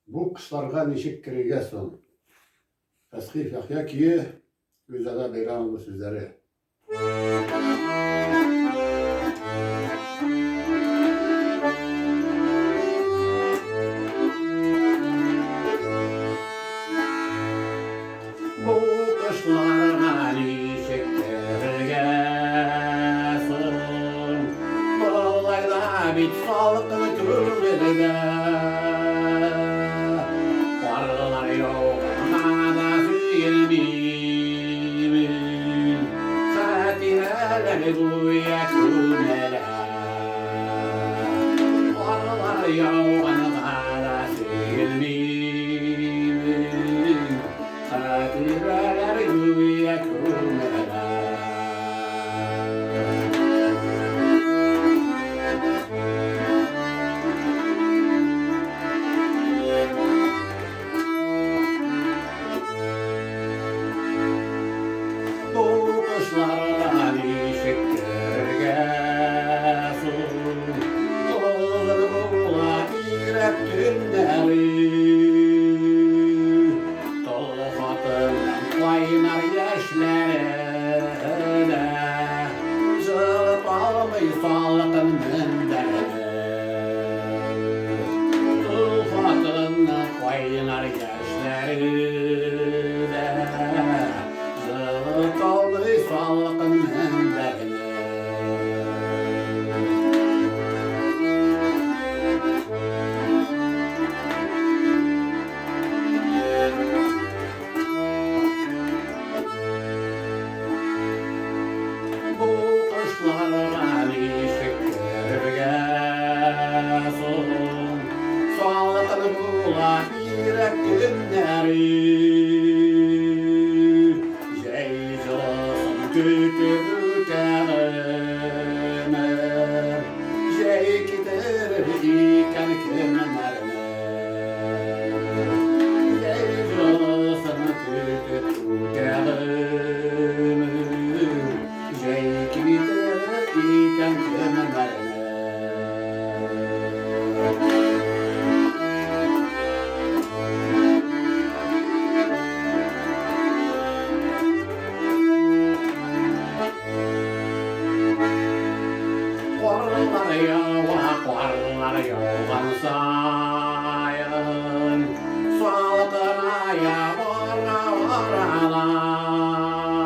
Bu kışlarga nişek kerергya son. Fashiyev Yahya ki Güzada Byayrямova sözleri. Bu kışlarga nişek kerергya son. Bulayda bit salkın türlüde. Varlar yok ana suyelbimin. Satireler guya kumeler. Varlar yok ana suyelbimin. Satireler guya kumeler. Bu kışlarga nişek kerергya son. Olur bula birek günleri. Tol hatırlan kaynar yaşlarına. Zılıp almay salkın menderine. Tol hatırlan kaynar yaşlarına. Zılıp almay salkın menderine. Bu kışlarga nişek kerергya son. Salkın bula birek günleri. Jey jılısın tütüteğime. Jey giderir iken kimlerine. Jey jılısın tütüteğime. Jey giderir iken kimlerine. Kvarlar yağansa